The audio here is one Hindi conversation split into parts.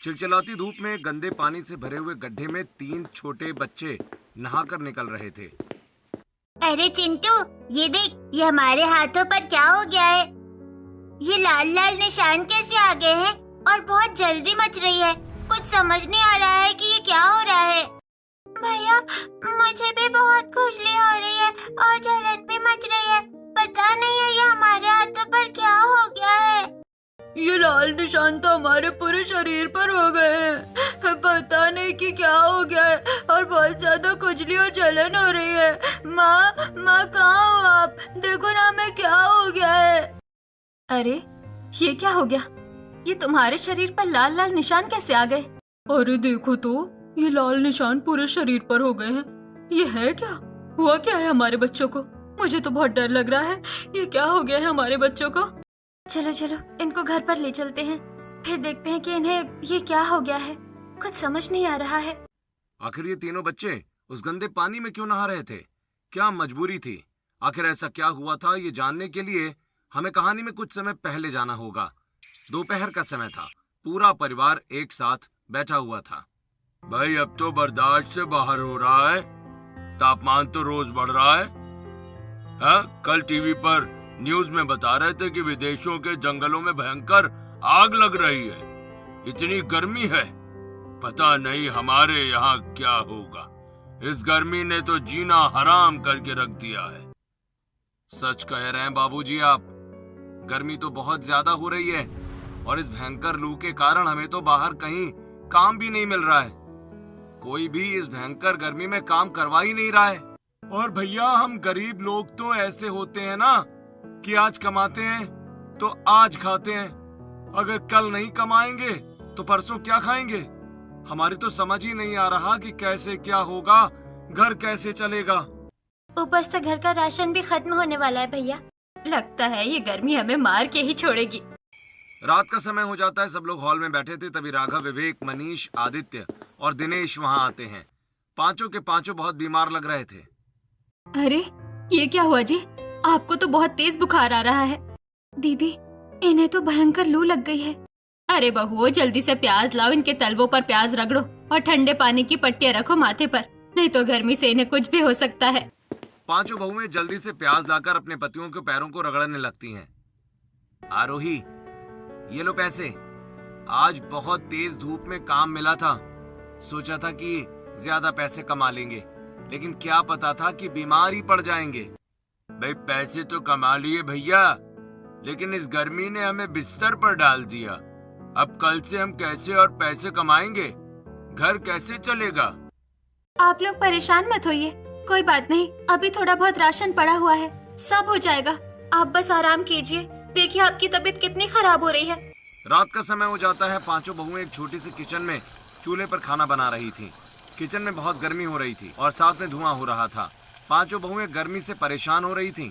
चिलचिलाती धूप में गंदे पानी से भरे हुए गड्ढे में 3 छोटे बच्चे नहाकर निकल रहे थे। अरे चिंटू, ये देख, ये हमारे हाथों पर क्या हो गया है? ये लाल लाल निशान कैसे आ गए हैं और बहुत जल्दी मच रही है। कुछ समझ नहीं आ रहा है कि ये क्या हो रहा है। भैया, मुझे भी बहुत खुजली हो रही है और जलन भी मच रही है। पता नहीं है ये हमारे हाथों पर क्या हो गया है। ये लाल निशान तो हमारे पूरे शरीर पर हो गए हैं। पता नहीं कि क्या हो गया है और बहुत ज्यादा खुजली और जलन हो रही है। माँ कहाँ हो आप? देखो ना हमें क्या हो गया है। अरे ये क्या हो गया? ये तुम्हारे शरीर पर लाल लाल निशान कैसे आ गए? अरे देखो तो, ये लाल निशान पूरे शरीर पर हो गए हैं। ये है क्या? हुआ क्या है हमारे बच्चों को? मुझे तो बहुत डर लग रहा है। ये क्या हो गया है हमारे बच्चों को? चलो चलो, इनको घर पर ले चलते हैं, फिर देखते हैं कि इन्हें ये क्या हो गया है। कुछ समझ नहीं आ रहा है। आखिर ये तीनों बच्चे उस गंदे पानी में क्यों नहा रहे थे? क्या मजबूरी थी? आखिर ऐसा क्या हुआ था, ये जानने के लिए हमें कहानी में कुछ समय पहले जाना होगा। दोपहर का समय था। पूरा परिवार एक साथ बैठा हुआ था। भाई, अब तो बर्दाश्त से बाहर हो रहा है। तापमान तो रोज बढ़ रहा है। कल टीवी पर न्यूज में बता रहे थे कि विदेशों के जंगलों में भयंकर आग लग रही है। इतनी गर्मी है, पता नहीं हमारे यहाँ क्या होगा। इस गर्मी ने तो जीना हराम करके रख दिया है। सच कह रहे हैं बाबूजी आप। गर्मी तो बहुत ज्यादा हो रही है और इस भयंकर लू के कारण हमें तो बाहर कहीं काम भी नहीं मिल रहा है। कोई भी इस भयंकर गर्मी में काम करवा ही नहीं रहा है। और भैया, हम गरीब लोग तो ऐसे होते हैं ना कि आज कमाते हैं तो आज खाते हैं। अगर कल नहीं कमाएंगे तो परसों क्या खाएंगे? हमारी तो समझ ही नहीं आ रहा कि कैसे क्या होगा, घर कैसे चलेगा। ऊपर से घर का राशन भी खत्म होने वाला है भैया। लगता है ये गर्मी हमें मार के ही छोड़ेगी। रात का समय हो जाता है। सब लोग हॉल में बैठे थे। तभी राघव, विवेक, मनीष, आदित्य और दिनेश वहाँ आते हैं। पांचों के पांचों बहुत बीमार लग रहे थे। अरे ये क्या हुआ जी? आपको तो बहुत तेज बुखार आ रहा है। दीदी, इन्हें तो भयंकर लू लग गई है। अरे बहुओं, जल्दी से प्याज लाओ, इनके तलवों पर प्याज रगड़ो और ठंडे पानी की पट्टियां रखो माथे पर, नहीं तो गर्मी से इन्हें कुछ भी हो सकता है। पांचों बहुएं जल्दी से प्याज लाकर अपने पतियों के पैरों को रगड़ने लगती हैं। आरोही, ये लो पैसे। आज बहुत तेज धूप में काम मिला था। सोचा था कि ज्यादा पैसे कमा लेंगे, लेकिन क्या पता था कि बीमार ही पड़ जाएंगे। भाई, पैसे तो कमा लिए भैया, लेकिन इस गर्मी ने हमें बिस्तर पर डाल दिया। अब कल से हम कैसे और पैसे कमाएंगे? घर कैसे चलेगा? आप लोग परेशान मत होइए, कोई बात नहीं। अभी थोड़ा बहुत राशन पड़ा हुआ है, सब हो जाएगा। आप बस आराम कीजिए। देखिए आपकी तबीयत कितनी खराब हो रही है। रात का समय हो जाता है। पांचों बहुएं एक छोटी सी किचन में चूल्हे पर खाना बना रही थी। किचन में बहुत गर्मी हो रही थी और साथ में धुआं हो रहा था। पांचों बहुएं गर्मी से परेशान हो रही थीं।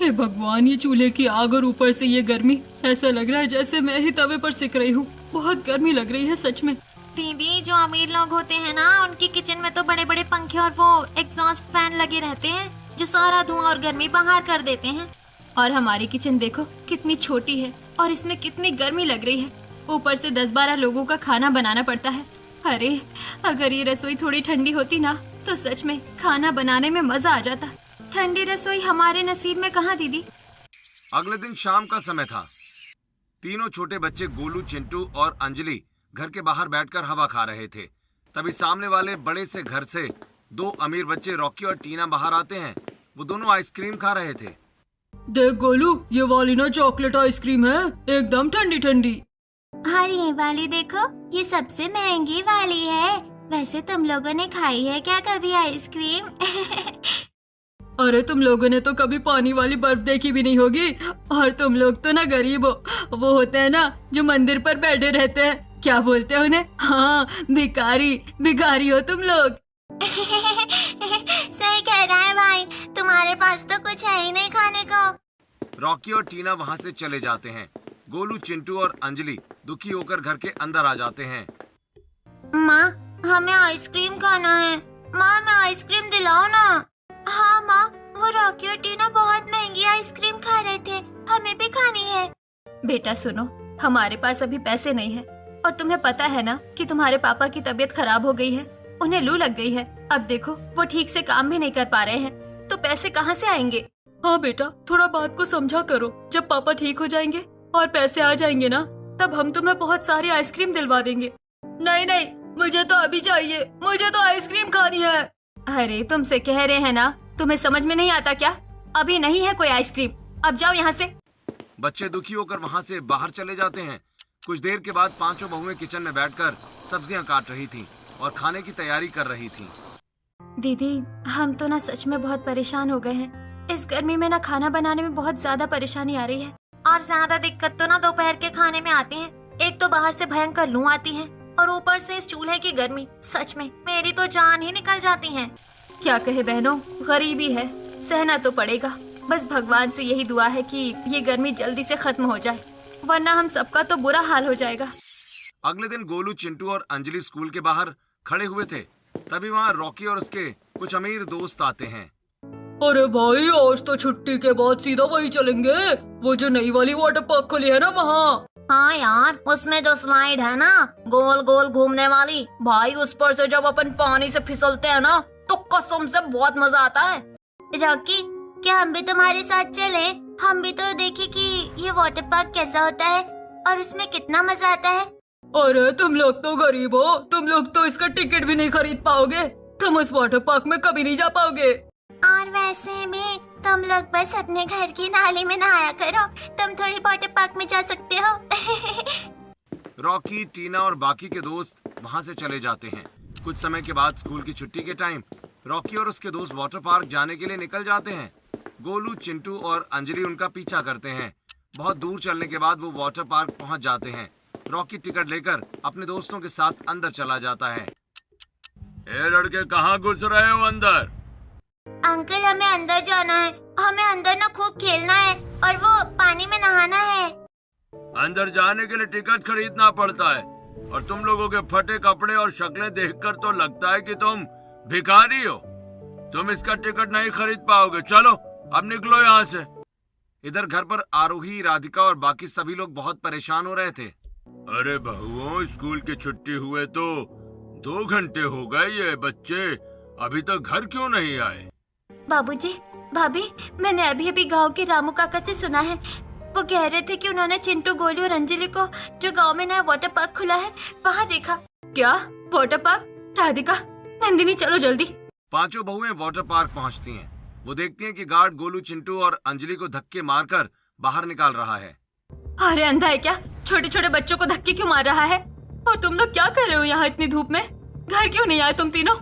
हे भगवान, ये चूल्हे की आग और ऊपर से ये गर्मी, ऐसा लग रहा है जैसे मैं ही तवे पर सिक रही हूँ। बहुत गर्मी लग रही है सच में। दीदी, जो अमीर लोग होते हैं ना, उनकी किचन में तो बड़े बड़े पंखे और वो एग्जॉस्ट फैन लगे रहते हैं जो सारा धुआं और गर्मी बाहर कर देते हैं। और हमारी किचन देखो कितनी छोटी है और इसमें कितनी गर्मी लग रही है। ऊपर से 10-12 लोगों का खाना बनाना पड़ता है। अरे अगर ये रसोई थोड़ी ठंडी होती ना, तो सच में खाना बनाने में मजा आ जाता। ठंडी रसोई हमारे नसीब में कहाँ दीदी। अगले दिन शाम का समय था। तीनों छोटे बच्चे गोलू, चिंटू और अंजलि घर के बाहर बैठकर हवा खा रहे थे। तभी सामने वाले बड़े से घर से 2 अमीर बच्चे रॉकी और टीना बाहर आते हैं। वो दोनों आइसक्रीम खा रहे थे। देख गोलू, ये वाली ना चॉकलेट आइसक्रीम है, एकदम ठंडी ठंडी। और ये वाली देखो, ये सबसे महंगी वाली है। वैसे तुम लोगों ने खाई है क्या कभी आइसक्रीम? अरे तुम लोगों ने तो कभी पानी वाली बर्फ देखी भी नहीं होगी। और तुम लोग तो ना गरीब हो। वो होते हैं ना जो मंदिर पर बैठे रहते हैं, क्या बोलते हैं उन्हें? हाँ, भिखारी। भिखारी हो तुम लोग। सही कह रहा है भाई, तुम्हारे पास तो कुछ है ही नहीं खाने को। रॉकी और टीना वहाँ से चले जाते हैं। गोलू, चिंटू और अंजलि दुखी होकर घर के अंदर आ जाते हैं। माँ, हमें आइसक्रीम खाना है। माँ, हमें आइसक्रीम दिलाओ ना। हाँ माँ, वो रॉकी और टीना बहुत महंगी आइसक्रीम खा रहे थे, हमें भी खानी है। बेटा सुनो, हमारे पास अभी पैसे नहीं है और तुम्हें पता है ना कि तुम्हारे पापा की तबीयत खराब हो गई है, उन्हें लू लग गई है। अब देखो वो ठीक से काम भी नहीं कर पा रहे हैं, तो पैसे कहाँ से आएंगे? हाँ बेटा, थोड़ा बात को समझा करो। जब पापा ठीक हो जाएंगे और पैसे आ जाएंगे ना, तब हम तुम्हें बहुत सारी आइसक्रीम दिलवा देंगे। नहीं नहीं, मुझे तो अभी चाहिए, मुझे तो आइसक्रीम खानी है। अरे तुमसे कह रहे हैं ना, तुम्हें समझ में नहीं आता क्या? अभी नहीं है कोई आइसक्रीम, अब जाओ यहाँ से। बच्चे दुखी होकर वहाँ से बाहर चले जाते हैं। कुछ देर के बाद पांचों बहुएं किचन में बैठकर सब्जियां काट रही थीं और खाने की तैयारी कर रही थीं। दीदी, हम तो ना सच में बहुत परेशान हो गए हैं। इस गर्मी में ना खाना बनाने में बहुत ज्यादा परेशानी आ रही है। और ज्यादा दिक्कत तो ना दोपहर के खाने में आती है। एक तो बाहर से भयंकर लू आती है और ऊपर से इस चूल्हे की गर्मी, सच में मेरी तो जान ही निकल जाती है। क्या कहे बहनों, गरीबी है, सहना तो पड़ेगा। बस भगवान से यही दुआ है कि ये गर्मी जल्दी से खत्म हो जाए, वरना हम सबका तो बुरा हाल हो जाएगा। अगले दिन गोलू, चिंटू और अंजलि स्कूल के बाहर खड़े हुए थे। तभी वहाँ रॉकी और उसके कुछ अमीर दोस्त आते हैं। अरे भाई, आज तो छुट्टी के बाद सीधा वही चलेंगे, वो जो नई वाली वाटर पार्क खुली है ना वहाँ। हाँ यार, उसमें जो स्लाइड है ना, गोल गोल घूमने वाली, भाई उस पर से जब अपन पानी से फिसलते हैं ना, तो कसम से बहुत मजा आता है। रॉकी, क्या हम भी तुम्हारे साथ चले? हम भी तो देखें कि ये वाटर पार्क कैसा होता है और उसमें कितना मजा आता है। अरे तुम लोग तो गरीब हो, तुम लोग तो इसका टिकट भी नहीं खरीद पाओगे। तुम उस वाटर पार्क में कभी नहीं जा पाओगे। और वैसे भी तुम लोग बस अपने घर की नाली में नहाया करो, तुम थोड़ी वाटर पार्क में जा सकते हो। रॉकी, टीना और बाकी के दोस्त वहाँ से चले जाते हैं। कुछ समय के बाद स्कूल की छुट्टी के टाइम रॉकी और उसके दोस्त वाटर पार्क जाने के लिए निकल जाते हैं। गोलू, चिंटू और अंजलि उनका पीछा करते हैं। बहुत दूर चलने के बाद वो वाटर पार्क पहुंच जाते हैं। रॉकी टिकट लेकर अपने दोस्तों के साथ अंदर चला जाता है। ए लड़के, कहाँ घुस रहे हो अंदर? अंकल, हमें अंदर जाना है, हमें अंदर ना खूब खेलना है और वो पानी में नहाना है। अंदर जाने के लिए टिकट खरीदना पड़ता है और तुम लोगों के फटे कपड़े और शक्लें देखकर तो लगता है कि तुम भिखारी हो। तुम इसका टिकट नहीं खरीद पाओगे। चलो अब निकलो यहाँ से। इधर घर पर आरोही, राधिका और बाकी सभी लोग बहुत परेशान हो रहे थे। अरे बहुओं, स्कूल की छुट्टी हुए तो 2 घंटे हो गए, ये बच्चे अभी तक घर क्यों नहीं आए? बाबूजी, भाभी, मैंने अभी अभी गांव के रामू काका से सुना है। वो कह रहे थे कि उन्होंने चिंटू, गोली और अंजलि को जो गांव में नया वाटर पार्क खुला है वहाँ देखा। क्या वाटर पार्क? राधिका, नंदिनी, चलो जल्दी। पांचों बहुएं वाटर पार्क पहुंचती हैं। वो देखती हैं कि गार्ड गोलू, चिंटू और अंजलि को धक्के मारकर बाहर निकाल रहा है। अरे अंधा है क्या? छोटे छोटे बच्चों को धक्के क्यों मार रहा है? और तुम लोग क्या कर रहे हो यहाँ इतनी धूप में? घर क्यों नहीं आए तुम तीनों?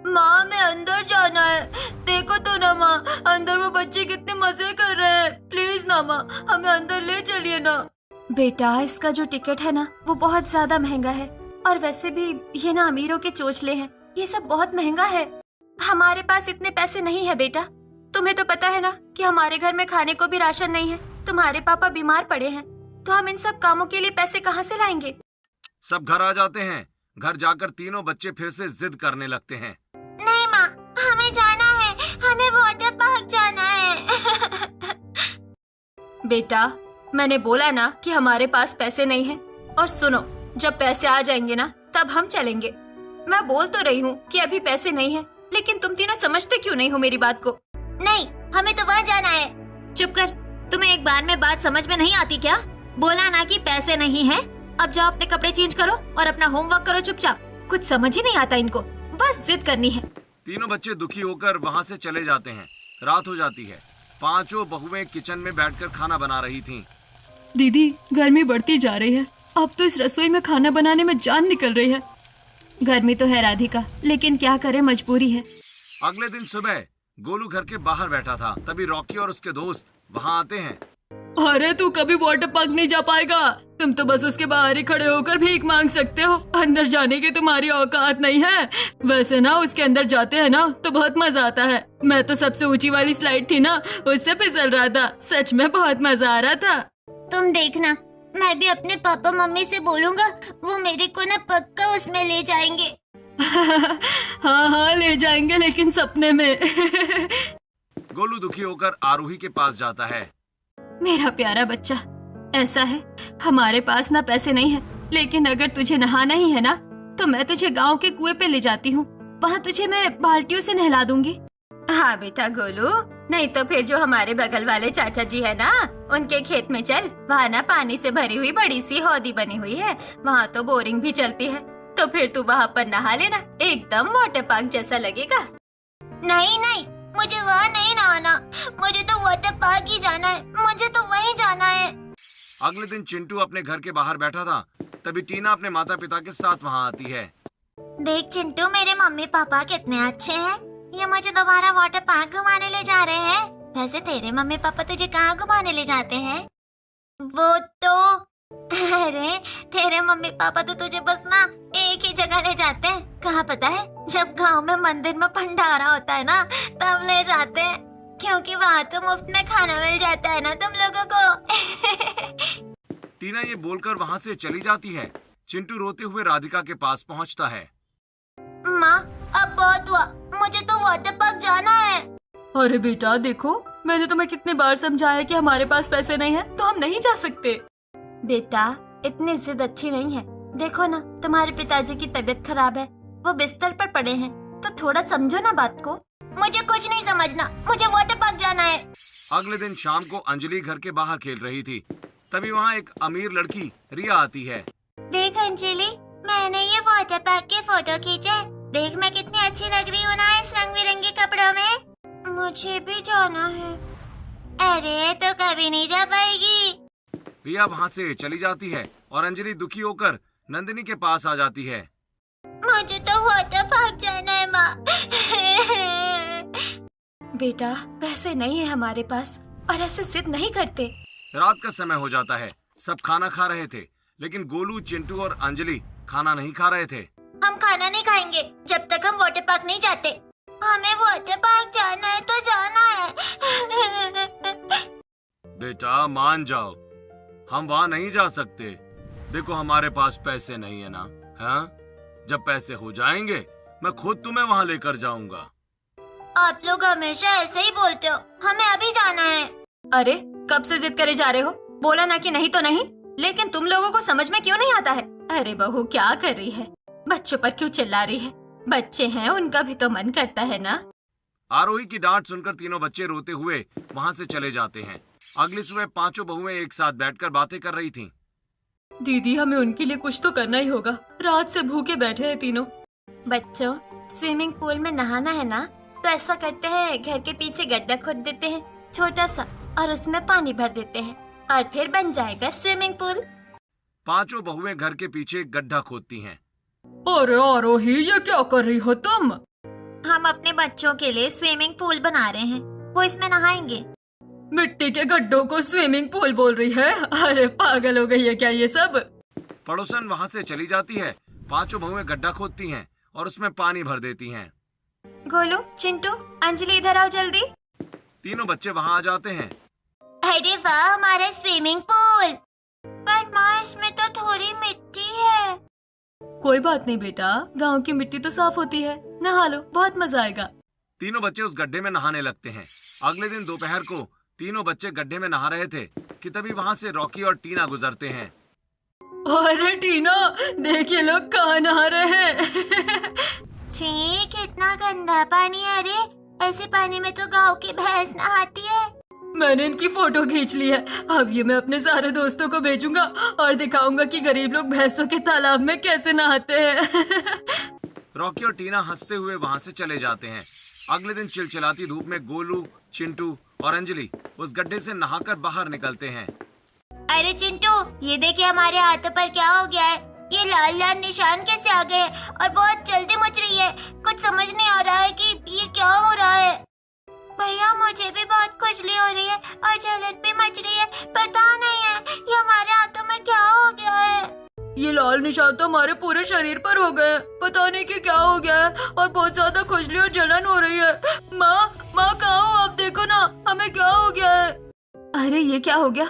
माँ, मैं अंदर जाना है। देखो तो ना माँ, अंदर वो बच्चे कितने मजे कर रहे हैं। प्लीज ना माँ, हमें अंदर ले चलिए ना। बेटा, इसका जो टिकट है ना, वो बहुत ज्यादा महंगा है। और वैसे भी ये ना अमीरों के चोचले हैं, ये सब बहुत महंगा है। हमारे पास इतने पैसे नहीं है बेटा। तुम्हें तो पता है ना कि हमारे घर में खाने को भी राशन नहीं है। तुम्हारे पापा बीमार पड़े हैं, तो हम इन सब कामों के लिए पैसे कहाँ से लाएंगे? सब घर आ जाते हैं। घर जाकर तीनों बच्चे फिर से जिद करने लगते हैं। नहीं माँ, हमें जाना है, हमें वाटर पार्क जाना है। बेटा, मैंने बोला ना कि हमारे पास पैसे नहीं है। और सुनो, जब पैसे आ जाएंगे ना, तब हम चलेंगे। मैं बोल तो रही हूँ कि अभी पैसे नहीं है, लेकिन तुम तीनों समझते क्यों नहीं हो मेरी बात को? नहीं, हमें तो वहाँ जाना है। चुप कर, तुम्हें एक बार में बात समझ में नहीं आती क्या? बोला ना कि पैसे नहीं है। अब जाओ अपने कपड़े चेंज करो और अपना होमवर्क करो चुपचाप। कुछ समझ ही नहीं आता इनको, बस जिद करनी है। तीनों बच्चे दुखी होकर वहाँ से चले जाते हैं। रात हो जाती है। पांचों बहुएं किचन में बैठकर खाना बना रही थीं। दीदी, गर्मी बढ़ती जा रही है। अब तो इस रसोई में खाना बनाने में जान निकल रही है। गर्मी तो है राधिका, लेकिन क्या करे, मजबूरी है। अगले दिन सुबह गोलू घर के बाहर बैठा था। तभी रॉकी और उसके दोस्त वहाँ आते हैं। अरे तू कभी वाटर पार्क नहीं जा पाएगा। तुम तो बस उसके बाहर ही खड़े होकर भीख मांग सकते हो। अंदर जाने की तुम्हारी औकात नहीं है। वैसे ना उसके अंदर जाते हैं ना तो बहुत मजा आता है। मैं तो सबसे ऊंची वाली स्लाइड थी ना, उससे फिसल रहा था। सच में बहुत मजा आ रहा था। तुम देखना, मैं भी अपने पापा मम्मी से बोलूँगा, वो मेरे को ना पक्का उसमें ले जाएंगे। हाँ हाँ, ले जाएंगे, लेकिन सपने में। गोलू दुखी होकर आरोही के पास जाता है। मेरा प्यारा बच्चा, ऐसा है हमारे पास ना पैसे नहीं है, लेकिन अगर तुझे नहाना ही है ना तो मैं तुझे गांव के कुएं पे ले जाती हूँ। वहाँ तुझे मैं बाल्टियों से नहला दूंगी। हाँ बेटा गोलू, नहीं तो फिर जो हमारे बगल वाले चाचा जी है ना, उनके खेत में चल। वहाँ ना पानी से भरी हुई बड़ी सी हौदी बनी हुई है, वहाँ तो बोरिंग भी चलती है। तो फिर तू वहाँ पर नहा लेना, एकदम वाटर पार्क जैसा लगेगा। नहीं नहीं, मुझे वहाँ नहीं नहाना, मुझे तो वाटर पार्क ही जाना है, मुझे तो वहीं जाना है। अगले दिन चिंटू अपने घर के बाहर बैठा था, तभी टीना अपने माता पिता के साथ वहाँ आती है। देख चिंटू, मेरे मम्मी पापा कितने अच्छे हैं, ये मुझे दोबारा वाटर पार्क घुमाने ले जा रहे हैं। वैसे तेरे मम्मी पापा तुझे कहाँ घुमाने ले जाते हैं? वो तो अरे तेरे मम्मी पापा तो तुझे बस ना एक ही जगह ले जाते हैं। कहाँ पता है, जब गांव में मंदिर में भंडारा होता है ना तब ले जाते हैं, क्योंकि वहाँ तो मुफ्त में खाना मिल जाता है ना तुम लोगों को। टीना ये बोलकर वहाँ से चली जाती है। चिंटू रोते हुए राधिका के पास पहुँचता है। माँ, अब बहुत हुआ, मुझे तो वाटर पार्क जाना है। अरे बेटा देखो, मैंने तुम्हें कितनी बार समझाया कि हमारे पास पैसे नहीं है तो हम नहीं जा सकते। बेटा इतनी जिद अच्छी नहीं है। देखो ना, तुम्हारे पिताजी की तबीयत खराब है, वो बिस्तर पर पड़े हैं, तो थोड़ा समझो ना बात को। मुझे कुछ नहीं समझना, मुझे वाटर पार्क जाना है। अगले दिन शाम को अंजलि घर के बाहर खेल रही थी, तभी वहाँ एक अमीर लड़की रिया आती है। देख अंजलि, मैंने ये वाटर पार्क के फोटो खींचे, देख मैं कितनी अच्छी लग रही हूँ ना इस रंग बिरंगे कपड़ों में। मुझे भी जाना है। अरे तो कभी नहीं जा पाएगी। रिया वहाँ से चली जाती है और अंजलि दुखी होकर नंदिनी के पास आ जाती है। मुझे तो वाटर पार्क जाना है माँ। बेटा पैसे नहीं है हमारे पास, और ऐसे जिद नहीं करते। रात का समय हो जाता है, सब खाना खा रहे थे, लेकिन गोलू, चिंटू और अंजलि खाना नहीं खा रहे थे। हम खाना नहीं खाएंगे जब तक हम वाटर पार्क नहीं जाते। हमें वाटर पार्क जाना है तो जाना है। बेटा मान जाओ, हम वहाँ नहीं जा सकते। देखो हमारे पास पैसे नहीं है ना। हाँ, जब पैसे हो जाएंगे मैं खुद तुम्हें वहाँ लेकर जाऊंगा। आप लोग हमेशा ऐसे ही बोलते हो, हमें अभी जाना है। अरे कब से जिद करे जा रहे हो? बोला ना कि नहीं तो नहीं, लेकिन तुम लोगों को समझ में क्यों नहीं आता है? अरे बहू क्या कर रही है? बच्चों पर क्यों चिल्ला रही है? बच्चे हैं, उनका भी तो मन करता है ना। आरोही की डांट सुनकर तीनों बच्चे रोते हुए वहाँ से चले जाते हैं। अगली सुबह पांचों बहुएं एक साथ बैठकर बातें कर रही थीं। दीदी हमें उनके लिए कुछ तो करना ही होगा, रात से भूखे बैठे हैं तीनों। बच्चों, स्विमिंग पूल में नहाना है ना, तो ऐसा करते हैं, घर के पीछे गड्ढा खोद देते हैं छोटा सा, और उसमें पानी भर देते हैं और फिर बन जाएगा स्विमिंग पूल। पांचों बहुएं घर के पीछे एक गड्ढा खोदती हैं। अरे आरोही, ये क्या कर रही हो तुम? हम अपने बच्चों के लिए स्विमिंग पूल बना रहे हैं, वो इसमें नहाएंगे। मिट्टी के गड्ढों को स्विमिंग पूल बोल रही है? अरे पागल हो गई है क्या ये सब? पड़ोसन वहाँ से चली जाती है। पांचों बहुएं गड्ढा खोदती हैं और उसमें पानी भर देती हैं। गोलू, चिंटू, अंजलि इधर आओ जल्दी। तीनों बच्चे वहाँ आ जाते हैं। अरे वाह, हमारा स्विमिंग पूल। पर माँ, इसमें तो थोड़ी मिट्टी है। कोई बात नहीं बेटा, गांव की मिट्टी तो साफ होती है, नहा लो, बहुत मजा आएगा। तीनों बच्चे उस गड्ढे में नहाने लगते हैं। अगले दिन दोपहर को तीनों बच्चे गड्ढे में नहा रहे थे कि तभी वहाँ से रॉकी और टीना गुजरते हैं। अरे टीना, देखिए लोग कहाँ नहा रहे हैं। छी, कितना गंदा पानी है। अरे ऐसे पानी में तो गांव की भैंस नहाती है। मैंने इनकी फोटो खींच ली है, अब ये मैं अपने सारे दोस्तों को भेजूंगा और दिखाऊंगा कि गरीब लोग भैंसों के तालाब में कैसे नहाते हैं। रॉकी और टीना हंसते हुए वहाँ से चले जाते हैं। अगले दिन चिलचिलाती धूप में गोलू, चिंटू और अंजलि उस गड्ढे से नहाकर बाहर निकलते हैं। अरे चिंटू, ये देखिए हमारे हाथों पर क्या हो गया है। ये लाल लाल निशान कैसे आ गए और बहुत जल्दी मच रही है। कुछ समझ नहीं आ रहा है कि ये क्या हो रहा है। भैया, मुझे भी बहुत खुजली हो रही है और जलन भी मच रही है। पता नहीं है ये हमारे हाथों में क्या हो गया है। ये लाल निशान तो हमारे पूरे शरीर पर हो गए, पता नहीं कि क्या हो गया है, और बहुत ज्यादा खुजली और जलन हो रही है। माँ कहाँ हो आप? देखो ना, हमें क्या हो गया है। अरे ये क्या हो गया?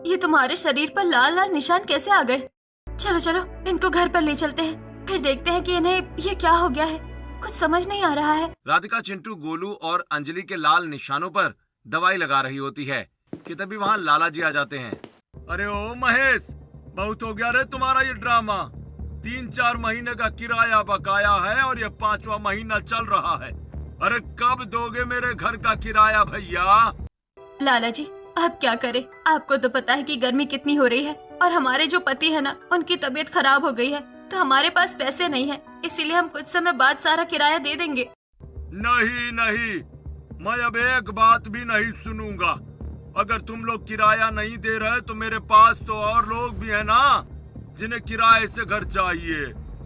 ये तुम्हारे शरीर पर लाल लाल निशान कैसे आ गए? चलो चलो, इनको घर पर ले चलते हैं, फिर देखते हैं कि इन्हें ये क्या हो गया है। कुछ समझ नहीं आ रहा है। राधिका, चिंटू, गोलू और अंजलि के लाल निशानों पर दवाई लगा रही होती है कि तभी वहाँ लाला जी आ जाते हैं। अरे ओ महेश, बहुत हो गया रे तुम्हारा ये ड्रामा। 3-4 महीने का किराया बकाया है और ये 5वां महीना चल रहा है। अरे कब दोगे मेरे घर का किराया भैया? लाला जी अब क्या करें, आपको तो पता है कि गर्मी कितनी हो रही है और हमारे जो पति है ना उनकी तबीयत खराब हो गई है, तो हमारे पास पैसे नहीं है, इसीलिए हम कुछ समय बाद सारा किराया दे देंगे। नहीं नहीं, मैं अब एक बात भी नहीं सुनूंगा। अगर तुम लोग किराया नहीं दे रहे तो मेरे पास तो और लोग भी हैं ना जिन्हें किराए से घर चाहिए।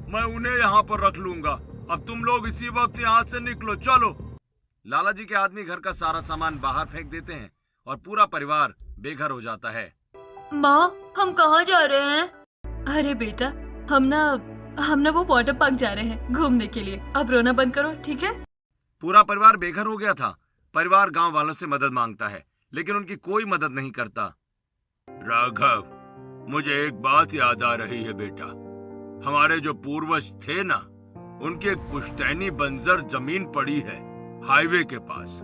मैं उन्हें यहाँ पर रख लूंगा। अब तुम लोग इसी वक्त यहाँ से निकलो, चलो। लाला जी के आदमी घर का सारा सामान बाहर फेंक देते हैं और पूरा परिवार बेघर हो जाता है। माँ हम कहाँ जा रहे हैं? अरे बेटा हम ना वो वाटर पार्क जा रहे हैं घूमने के लिए। अब रोना बंद करो, ठीक है? पूरा परिवार बेघर हो गया था। परिवार गांव वालों से मदद मांगता है लेकिन उनकी कोई मदद नहीं करता। राघव, मुझे एक बात याद आ रही है बेटा। हमारे जो पूर्वज थे ना, उनकी एक पुश्तैनी बंजर जमीन पड़ी है हाईवे के पास।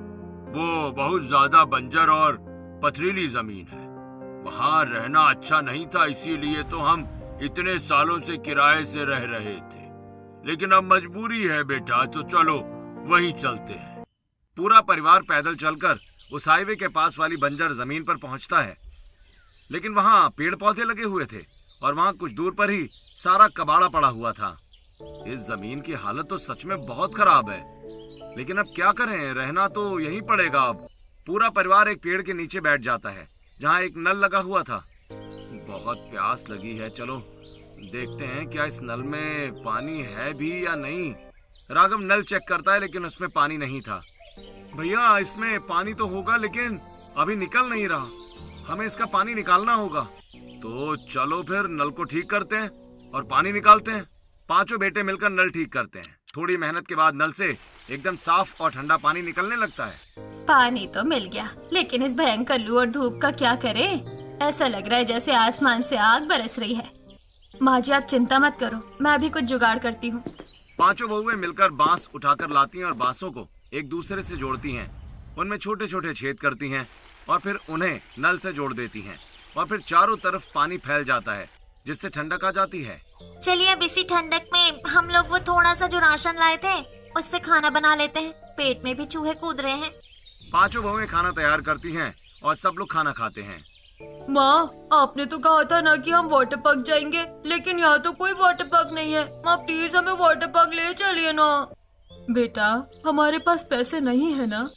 वो बहुत ज्यादा बंजर और पथरीली जमीन है। वहाँ रहना अच्छा नहीं था, इसीलिए तो हम इतने सालों से किराए से रह रहे थे। लेकिन अब मजबूरी है बेटा, तो चलो वहीं चलते हैं। पूरा परिवार पैदल चलकर उस हाईवे के पास वाली बंजर जमीन पर पहुंचता है, लेकिन वहां पेड़ पौधे लगे हुए थे और वहां कुछ दूर पर ही सारा कबाड़ा पड़ा हुआ था। इस जमीन की हालत तो सच में बहुत खराब है, लेकिन अब क्या करें, रहना तो यहीं पड़ेगा। अब पूरा परिवार एक पेड़ के नीचे बैठ जाता है जहां एक नल लगा हुआ था। बहुत प्यास लगी है, चलो देखते हैं क्या इस नल में पानी है भी या नहीं। राघव नल चेक करता है लेकिन उसमें पानी नहीं था। भैया इसमें पानी तो होगा लेकिन अभी निकल नहीं रहा, हमें इसका पानी निकालना होगा। तो चलो फिर नल को ठीक करते हैं और पानी निकालते हैं। पांचों बेटे मिलकर नल ठीक करते हैं। थोड़ी मेहनत के बाद नल से एकदम साफ और ठंडा पानी निकलने लगता है। पानी तो मिल गया, लेकिन इस भयंकर लू और धूप का क्या करें? ऐसा लग रहा है जैसे आसमान से आग बरस रही है। माँ जी आप चिंता मत करो, मैं अभी कुछ जुगाड़ करती हूँ। पांचों बहुएं मिलकर बांस उठाकर लाती हैं और बांसों को एक दूसरे से जोड़ती हैं। उनमें छोटे छोटे छेद करती हैं और फिर उन्हें नल से जोड़ देती हैं और फिर चारों तरफ पानी फैल जाता है जिससे ठंडक आ जाती है। चलिए अब इसी ठंडक में हम लोग वो थोड़ा सा जो राशन लाए थे उससे खाना बना लेते हैं। पेट में भी चूहे कूद रहे हैं। पांचों बहुएं खाना तैयार करती हैं और सब लोग खाना खाते हैं। माँ आपने तो कहा था ना कि हम वाटर पार्क जाएंगे, लेकिन यहाँ तो कोई वाटर पार्क नहीं है। माँ प्लीज हमें वाटर पार्क ले चलिए ना। बेटा हमारे पास पैसे नहीं है ना।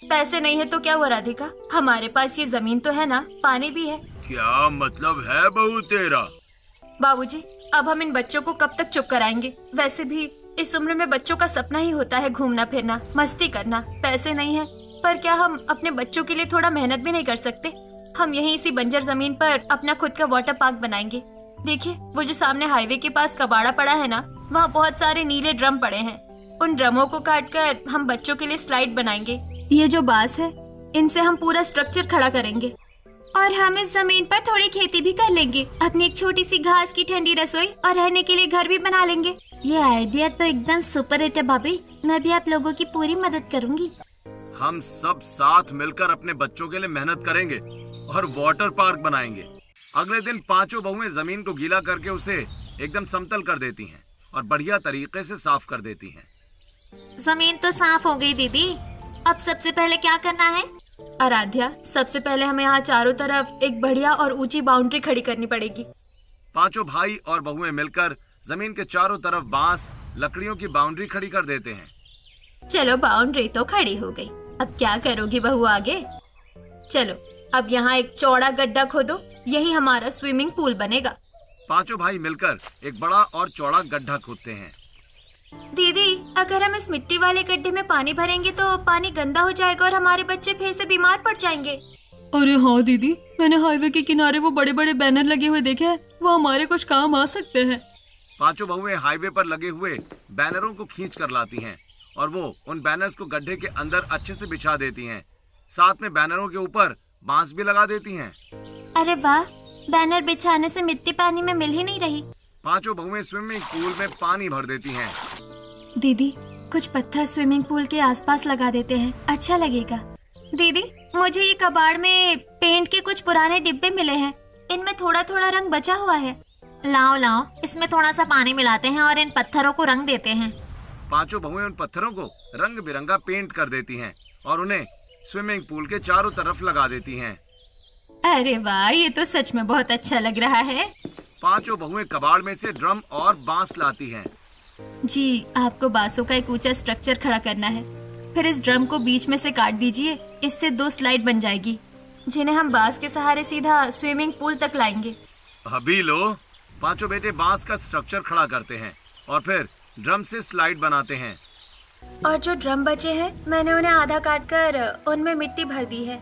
पैसे नहीं है तो क्या हुआ राधिका, हमारे पास ये जमीन तो है ना, पानी भी है। क्या मतलब है बहू तेरा? बाबूजी अब हम इन बच्चों को कब तक चुप कराएंगे? वैसे भी इस उम्र में बच्चों का सपना ही होता है घूमना फिरना, मस्ती करना। पैसे नहीं है पर क्या हम अपने बच्चों के लिए थोड़ा मेहनत भी नहीं कर सकते? हम यहीं इसी बंजर जमीन पर अपना खुद का वाटर पार्क बनाएंगे। देखिए वो जो सामने हाईवे के पास कबाड़ा पड़ा है ना, वहाँ बहुत सारे नीले ड्रम पड़े हैं। उन ड्रमों को काटकर हम बच्चों के लिए स्लाइड बनाएंगे। ये जो बांस है इनसे हम पूरा स्ट्रक्चर खड़ा करेंगे और हम इस जमीन पर थोड़ी खेती भी कर लेंगे। अपनी एक छोटी सी घास की ठंडी रसोई और रहने के लिए घर भी बना लेंगे। ये आइडिया तो एकदम सुपर हिट है भाभी, मैं भी आप लोगों की पूरी मदद करूंगी। हम सब साथ मिलकर अपने बच्चों के लिए मेहनत करेंगे और वाटर पार्क बनाएंगे। अगले दिन पांचों बहुएं जमीन को गीला करके उसे एकदम समतल कर देती हैं और बढ़िया तरीके से साफ कर देती हैं। जमीन तो साफ हो गई दीदी, अब सबसे पहले क्या करना है? आराध्या सबसे पहले हमें यहाँ चारों तरफ एक बढ़िया और ऊंची बाउंड्री खड़ी करनी पड़ेगी। पांचों भाई और बहुएं मिलकर जमीन के चारों तरफ बांस लकड़ियों की बाउंड्री खड़ी कर देते हैं। चलो बाउंड्री तो खड़ी हो गई, अब क्या करोगी बहू आगे? चलो अब यहाँ एक चौड़ा गड्ढा खोदो, यही हमारा स्विमिंग पूल बनेगा। पांचों भाई मिलकर एक बड़ा और चौड़ा गड्ढा खोदते हैं। दीदी अगर हम इस मिट्टी वाले गड्ढे में पानी भरेंगे तो पानी गंदा हो जाएगा और हमारे बच्चे फिर से बीमार पड़ जाएंगे। अरे हाँ दीदी, मैंने हाईवे के किनारे वो बड़े बड़े बैनर लगे हुए देखे हैं, वो हमारे कुछ काम आ सकते हैं। पांचों बहुएं हाईवे पर लगे हुए बैनरों को खींच कर लाती हैं और वो उन बैनर्स को गड्ढे के अंदर अच्छे से बिछा देती हैं। साथ में बैनरों के ऊपर बांस भी लगा देती हैं। अरे वाह, बैनर बिछाने से मिट्टी पानी में मिल ही नहीं रही। पांचों बहुएं स्विमिंग पूल में पानी भर देती हैं। दीदी कुछ पत्थर स्विमिंग पूल के आसपास लगा देते हैं, अच्छा लगेगा। दीदी मुझे ये कबाड़ में पेंट के कुछ पुराने डिब्बे मिले हैं, इनमें थोड़ा थोड़ा रंग बचा हुआ है। लाओ लाओ, इसमें थोड़ा सा पानी मिलाते हैं और इन पत्थरों को रंग देते हैं। पांचों बहुएं उन पत्थरों को रंग बिरंगा पेंट कर देती हैं और उन्हें स्विमिंग पूल के चारों तरफ लगा देती हैं। अरे वाह, ये तो सच में बहुत अच्छा लग रहा है। पांचों बहुएं कबाड़ में से ड्रम और बांस लाती हैं। जी, आपको बांसों का एक ऊंचा स्ट्रक्चर खड़ा करना है। फिर इस ड्रम को बीच में से काट दीजिए। इससे 2 स्लाइड बन जाएगी, जिन्हें हम बांस के सहारे सीधा स्विमिंग पूल तक लाएंगे। अभी लो। पांचों बेटे बांस का स्ट्रक्चर खड़ा करते हैं और फिर ड्रम से स्लाइड बनाते हैं। और जो ड्रम बचे हैं, मैंने उन्हें आधा काट कर उनमें मिट्टी भर दी है।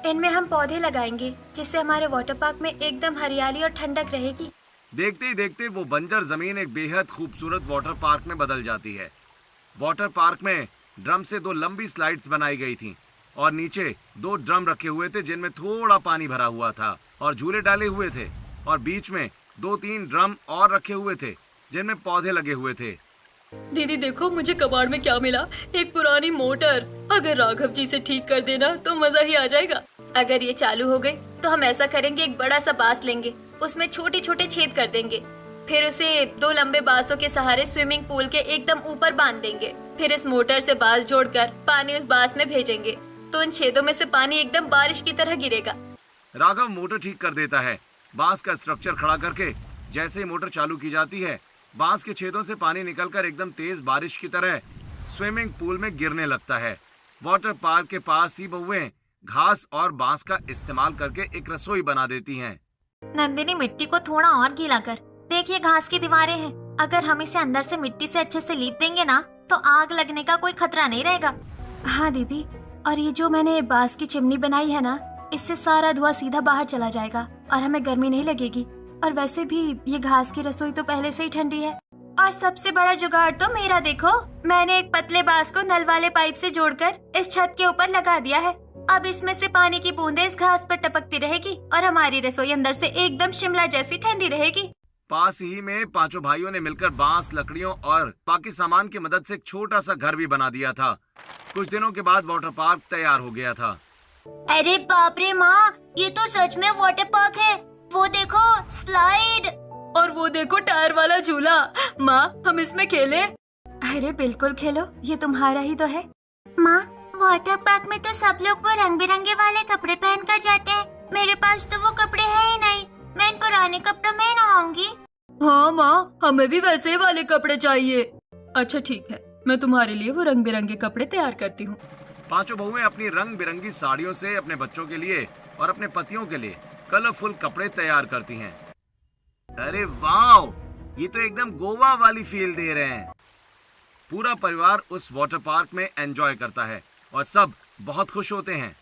इनमें हम पौधे लगाएंगे, जिससे हमारे वाटर पार्क में एकदम हरियाली और ठंडक रहेगी। देखते ही देखते वो बंजर जमीन एक बेहद खूबसूरत वाटर पार्क में बदल जाती है। वाटर पार्क में ड्रम से 2 लंबी स्लाइड्स बनाई गई थीं और नीचे 2 ड्रम रखे हुए थे जिनमें थोड़ा पानी भरा हुआ था और झूले डाले हुए थे, और बीच में 2-3 ड्रम और रखे हुए थे जिनमें पौधे लगे हुए थे। दीदी देखो, मुझे कबाड़ में क्या मिला, एक पुरानी मोटर। अगर राघव जी से ठीक कर देना तो मजा ही आ जाएगा। अगर ये चालू हो गई तो हम ऐसा करेंगे, एक बड़ा सा बांस लेंगे, उसमें छोटे छोटे छेद कर देंगे, फिर उसे 2 लंबे बांसों के सहारे स्विमिंग पूल के एकदम ऊपर बांध देंगे। फिर इस मोटर से बांस जोड़कर पानी उस बांस में भेजेंगे, तो उन छेदों में से पानी एकदम बारिश की तरह गिरेगा। राघव मोटर ठीक कर देता है। बांस का स्ट्रक्चर खड़ा करके जैसे ही मोटर चालू की जाती है, बांस के छेदों से पानी निकलकर एकदम तेज बारिश की तरह स्विमिंग पूल में गिरने लगता है। वाटर पार्क के पास ही बहुएं घास और बांस का इस्तेमाल करके एक रसोई बना देती हैं। नंदिनी, मिट्टी को थोड़ा और गीला कर। देखिए, घास की दीवारें हैं। अगर हम इसे अंदर से मिट्टी से अच्छे से लीप देंगे ना, तो आग लगने का कोई खतरा नहीं रहेगा। हाँ दीदी, और ये जो मैंने बांस की चिमनी बनाई है ना, इससे सारा धुआं सीधा बाहर चला जाएगा और हमें गर्मी नहीं लगेगी। और वैसे भी ये घास की रसोई तो पहले से ही ठंडी है। और सबसे बड़ा जुगाड़ तो मेरा देखो, मैंने एक पतले बांस को नल वाले पाइप से जोड़कर इस छत के ऊपर लगा दिया है। अब इसमें से पानी की बूंदें इस घास पर टपकती रहेगी और हमारी रसोई अंदर से एकदम शिमला जैसी ठंडी रहेगी। पास ही में पांचों भाइयों ने मिलकर बांस, लकड़ियों और बाकी सामान की मदद से एक छोटा सा घर भी बना दिया था। कुछ दिनों के बाद वाटर पार्क तैयार हो गया था। अरे बाप रे माँ, ये तो सच में वाटर पार्क है। वो देखो स्लाइड, और वो देखो टायर वाला झूला। माँ, हम इसमें खेलें? अरे बिल्कुल खेलो, ये तुम्हारा ही तो है। माँ, वाटर पार्क में तो सब लोग वो रंग बिरंगे वाले कपड़े पहन कर जाते हैं। मेरे पास तो वो कपड़े है ही नहीं। मैं इन पुराने कपड़ों में नहाऊंगी। हाँ माँ, हमें भी वैसे ही वाले कपड़े चाहिए। अच्छा ठीक है, मैं तुम्हारे लिए वो रंग बिरंगे कपड़े तैयार करती हूँ। पांचों बहुएं अपनी रंग बिरंगी साड़ियों से अपने बच्चों के लिए और अपने पतियों के लिए कलरफुल कपड़े तैयार करती हैं। अरे वाह, ये तो एकदम गोवा वाली फील दे रहे हैं। पूरा परिवार उस वाटर पार्क में एंजॉय करता है और सब बहुत खुश होते हैं।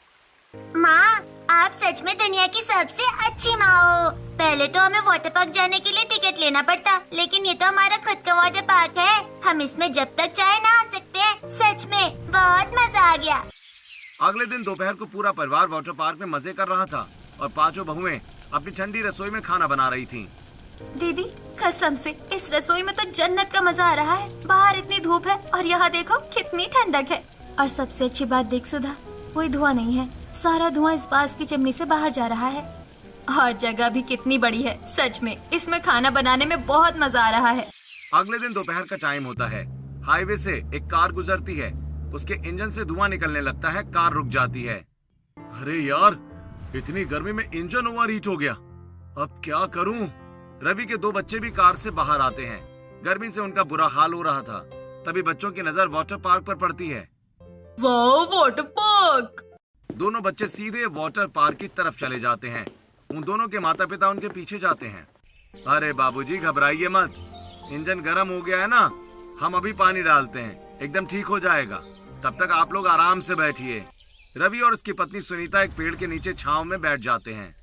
माँ, आप सच में दुनिया की सबसे अच्छी माँ हो। पहले तो हमें वाटर पार्क जाने के लिए टिकट लेना पड़ता, लेकिन ये तो हमारा खुद का वाटर पार्क है। हम इसमें जब तक चाहे नहा सकते हैं। सच में बहुत मजा आ गया। अगले दिन दोपहर को पूरा परिवार वाटर पार्क में मजे कर रहा था और पांचों बहुएं अपनी ठंडी रसोई में खाना बना रही थीं। दीदी कसम से इस रसोई में तो जन्नत का मजा आ रहा है। बाहर इतनी धूप है और यहाँ देखो कितनी ठंडक है। और सबसे अच्छी बात देख सुधा, कोई धुआं नहीं है। सारा धुआं इस बांस की चिमनी से बाहर जा रहा है। और जगह भी कितनी बड़ी है। सच में इसमें खाना बनाने में बहुत मजा आ रहा है। अगले दिन दोपहर का टाइम होता है। हाईवे से एक कार गुजरती है। उसके इंजन से धुआं निकलने लगता है। कार रुक जाती है। अरे यार, इतनी गर्मी में इंजन ओवरहीट हो गया। अब क्या करूं? रवि के 2 बच्चे भी कार से बाहर आते हैं। गर्मी से उनका बुरा हाल हो रहा था। तभी बच्चों की नजर वाटर पार्क पर पड़ती है। वाह, वाटर पार्क! दोनों बच्चे सीधे वाटर पार्क की तरफ चले जाते हैं। उन दोनों के माता पिता उनके पीछे जाते हैं। अरे बाबूजी, घबराइए मत। इंजन गर्म हो गया है ना, हम अभी पानी डालते हैं, एकदम ठीक हो जाएगा। तब तक आप लोग आराम से बैठिए। रवि और उसकी पत्नी सुनीता एक पेड़ के नीचे छांव में बैठ जाते हैं।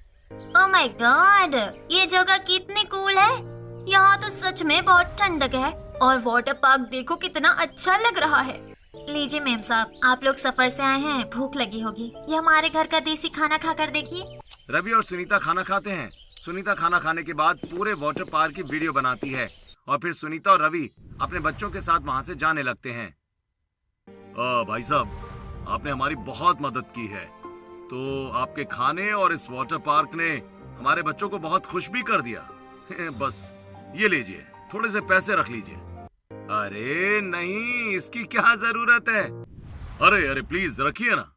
ओह माय गॉड, ये जगह कितनी कूल है। यहाँ तो सच में बहुत ठंडक है। और वाटर पार्क देखो कितना अच्छा लग रहा है। लीजिए मेम साहब, आप लोग सफर से आए हैं, भूख लगी होगी। ये हमारे घर का देसी खाना खाकर देखिए। रवि और सुनीता खाना खाते हैं। सुनीता खाना खाने के बाद पूरे वाटर पार्क की वीडियो बनाती है और फिर सुनीता और रवि अपने बच्चों के साथ वहाँ से जाने लगते हैं। भाई साहब, आपने हमारी बहुत मदद की है। तो आपके खाने और इस वाटर पार्क ने हमारे बच्चों को बहुत खुश भी कर दिया। बस ये लीजिए, थोड़े से पैसे रख लीजिए। अरे नहीं, इसकी क्या जरूरत है? अरे अरे प्लीज रखिए ना।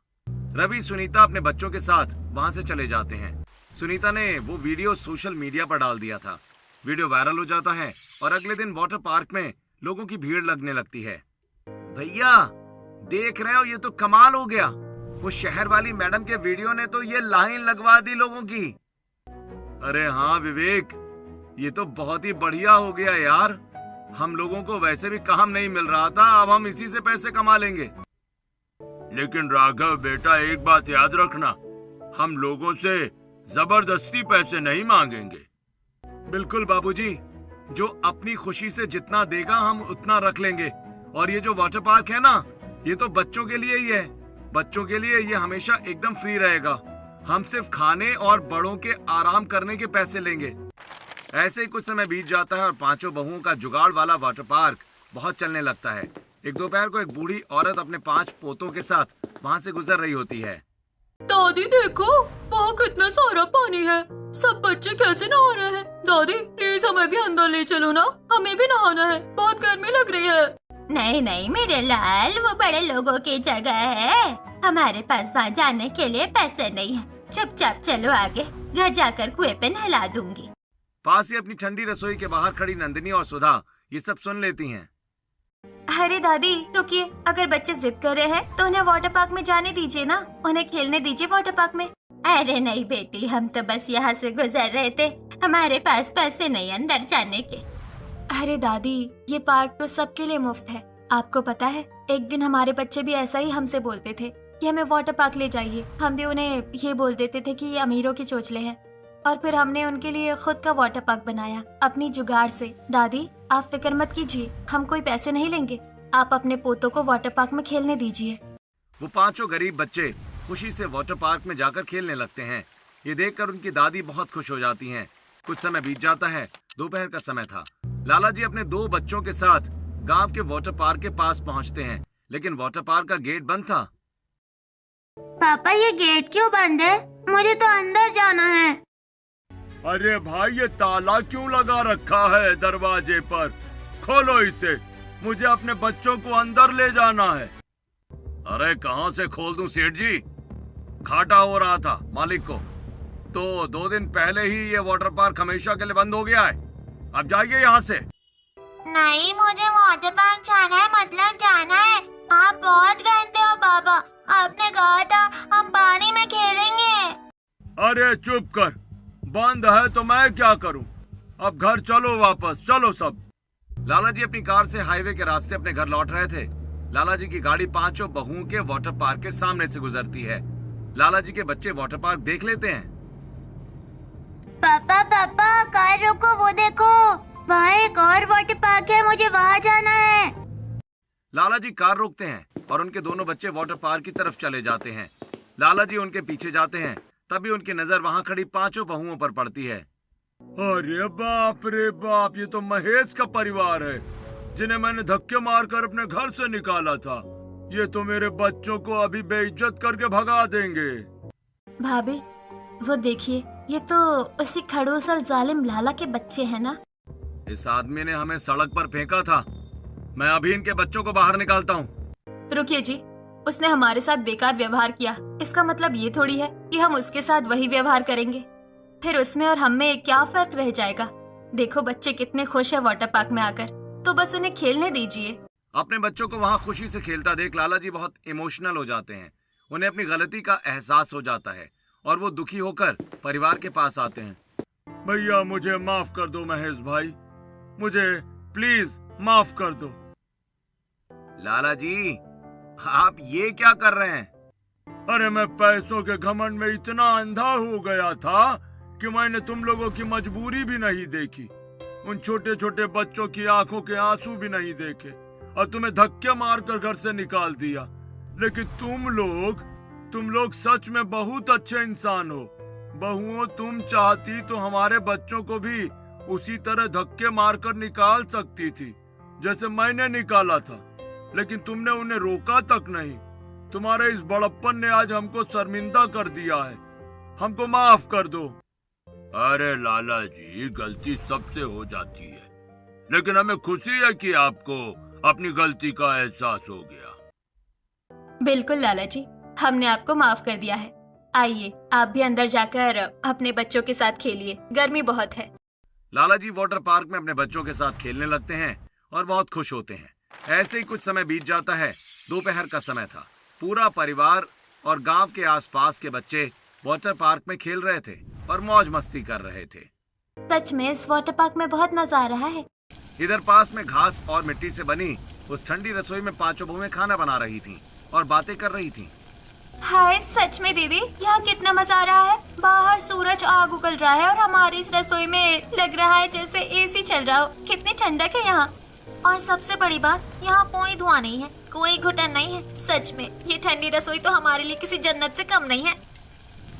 रवि सुनीता अपने बच्चों के साथ वहां से चले जाते हैं। सुनीता ने वो वीडियो सोशल मीडिया पर डाल दिया था। वीडियो वायरल हो जाता है और अगले दिन वाटर पार्क में लोगों की भीड़ लगने लगती है। भैया देख रहे हो, ये तो कमाल हो गया। वो शहर वाली मैडम के वीडियो ने तो ये लाइन लगवा दी लोगों की। अरे हाँ विवेक, ये तो बहुत ही बढ़िया हो गया यार। हम लोगों को वैसे भी काम नहीं मिल रहा था, अब हम इसी से पैसे कमा लेंगे। लेकिन राघव बेटा, एक बात याद रखना, हम लोगों से जबरदस्ती पैसे नहीं मांगेंगे। बिल्कुल बाबूजी, जो अपनी खुशी से जितना देगा हम उतना रख लेंगे। और ये जो वाटर पार्क है ना, ये तो बच्चों के लिए ही है। बच्चों के लिए ये हमेशा एकदम फ्री रहेगा। हम सिर्फ खाने और बड़ों के आराम करने के पैसे लेंगे। ऐसे ही कुछ समय बीत जाता है और पांचों बहुओं का जुगाड़ वाला वाटर पार्क बहुत चलने लगता है। एक दोपहर को एक बूढ़ी औरत अपने 5 पोतों के साथ वहाँ से गुजर रही होती है। दादी देखो, वहाँ कितना सारा पानी है, सब बच्चे कैसे नहा रहे हैं। दादी प्लीज हमें भी अंदर ले चलो ना, हमें भी नहाना है, बहुत गर्मी लग रही है। नहीं नहीं मेरे लाल, वो बड़े लोगों की जगह है, हमारे पास वहाँ जाने के लिए पैसे नहीं है। चुपचाप चलो आगे, घर जाकर कुएं पे नहला दूंगी। पास ही अपनी ठंडी रसोई के बाहर खड़ी नंदिनी और सुधा ये सब सुन लेती हैं। अरे दादी रुकिए, अगर बच्चे जिद कर रहे हैं तो उन्हें वाटर पार्क में जाने दीजिए ना, उन्हें खेलने दीजिए वाटर पार्क में। अरे नहीं बेटी, हम तो बस यहाँ से गुजर रहे थे, हमारे पास पैसे नहीं अंदर जाने के। अरे दादी, ये पार्क तो सबके लिए मुफ्त है। आपको पता है, एक दिन हमारे बच्चे भी ऐसा ही हमसे बोलते थे कि हमें वाटर पार्क ले जाइए। हम भी उन्हें ये बोल देते थे कि ये अमीरों के चोचले हैं, और फिर हमने उनके लिए खुद का वाटर पार्क बनाया अपनी जुगाड़ से। दादी आप फिक्र मत कीजिए, हम कोई पैसे नहीं लेंगे, आप अपने पोतों को वाटर पार्क में खेलने दीजिए। वो पांचों गरीब बच्चे खुशी से वाटर पार्क में जाकर खेलने लगते हैं। ये देखकर उनकी दादी बहुत खुश हो जाती हैं। कुछ समय बीत जाता है, दोपहर का समय था। लाला जी अपने 2 बच्चों के साथ गांव के वाटर पार्क के पास पहुंचते हैं, लेकिन वाटर पार्क का गेट बंद था। पापा ये गेट क्यों बंद है? मुझे तो अंदर जाना है। अरे भाई, ये ताला क्यों लगा रखा है दरवाजे पर? खोलो इसे, मुझे अपने बच्चों को अंदर ले जाना है। अरे कहां से खोल दूं सेठ जी, घाटा हो रहा था मालिक को। तो 2 दिन पहले ही ये वाटर पार्क हमेशा के लिए बंद हो गया है, अब जाइए यहाँ से। नहीं, मुझे वाटर पार्क जाना है, मतलब जाना है। आप बहुत गंदे हो पापा, आपने कहा था हम पानी में खेलेंगे। अरे चुप कर, बंद है तो मैं क्या करूं? अब घर चलो, वापस चलो सब। लाला जी अपनी कार से हाईवे के रास्ते अपने घर लौट रहे थे। लाला जी की गाड़ी पांचों बहुओं के वाटर पार्क के सामने से गुजरती है। लाला जी के बच्चे वाटर पार्क देख लेते हैं। पापा पापा कार रोको, वो देखो वहाँ एक और वाटर पार्क है, मुझे वहाँ जाना है। लाला जी कार रोकते हैं और उनके दोनों बच्चे वाटर पार्क की तरफ चले जाते हैं। लाला जी उनके पीछे जाते हैं, तभी उनकी नजर वहाँ खड़ी पांचों बहुओं पर पड़ती है। अरे बाप रे बाप, ये तो महेश का परिवार है, जिन्हें मैंने धक्के मारकर अपने घर से निकाला था। ये तो मेरे बच्चों को अभी बेइज्जत करके भगा देंगे। भाभी वो देखिए, ये तो उसी खड़ूस और जालिम लाला के बच्चे हैं ना। इस आदमी ने हमें सड़क पर फेंका था, मैं अभी इनके बच्चों को बाहर निकालता हूँ। रुकिए जी, उसने हमारे साथ बेकार व्यवहार किया, इसका मतलब ये थोड़ी है कि हम उसके साथ वही व्यवहार करेंगे। फिर उसमें और हम में क्या फर्क रह जाएगा? देखो बच्चे कितने खुश है वाटर पार्क में आकर, तो बस उन्हें खेलने दीजिए। अपने बच्चों को वहाँ खुशी से खेलता देख लाला जी बहुत इमोशनल हो जाते हैं। उन्हें अपनी गलती का एहसास हो जाता है और वो दुखी होकर परिवार के पास आते हैं। भैया मुझे माफ कर दो महेश भाई, मुझे प्लीज माफ कर दो। लाला जी आप ये क्या कर रहे हैं? अरे मैं पैसों के घमंड में इतना अंधा हो गया था कि मैंने तुम लोगों की मजबूरी भी नहीं देखी, उन छोटे छोटे बच्चों की आंखों के आंसू भी नहीं देखे और तुम्हें धक्के मारकर घर से निकाल दिया। लेकिन तुम लोग सच में बहुत अच्छे इंसान हो। बहुओं, तुम चाहती तो हमारे बच्चों को भी उसी तरह धक्के मारकर निकाल सकती थी जैसे मैंने निकाला था, लेकिन तुमने उन्हें रोका तक नहीं। तुम्हारे इस बड़प्पन ने आज हमको शर्मिंदा कर दिया है, हमको माफ कर दो। अरे लाला जी, गलती सबसे हो जाती है, लेकिन हमें खुशी है कि आपको अपनी गलती का एहसास हो गया। बिल्कुल लाला जी, हमने आपको माफ कर दिया है। आइए आप भी अंदर जाकर अपने बच्चों के साथ खेलिए, गर्मी बहुत है। लाला जी वाटर पार्क में अपने बच्चों के साथ खेलने लगते हैं और बहुत खुश होते हैं। ऐसे ही कुछ समय बीत जाता है। दोपहर का समय था। पूरा परिवार और गांव के आसपास के बच्चे वाटर पार्क में खेल रहे थे और मौज मस्ती कर रहे थे। सच में इस वाटर पार्क में बहुत मजा आ रहा है। इधर पास में घास और मिट्टी से बनी उस ठंडी रसोई में पांचों बहुएं खाना बना रही थीं और बातें कर रही थीं। हाय सच में दीदी, यहाँ कितना मजा आ रहा है। बाहर सूरज आग उगल रहा है और हमारी इस रसोई में लग रहा है जैसे एसी चल रहा हो। कितनी ठंडक है यहाँ। और सबसे बड़ी बात, यहाँ कोई धुआं नहीं है, कोई घुटन नहीं है। सच में ये ठंडी रसोई तो हमारे लिए किसी जन्नत से कम नहीं है।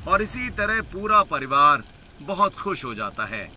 और इसी तरह पूरा परिवार बहुत खुश हो जाता है।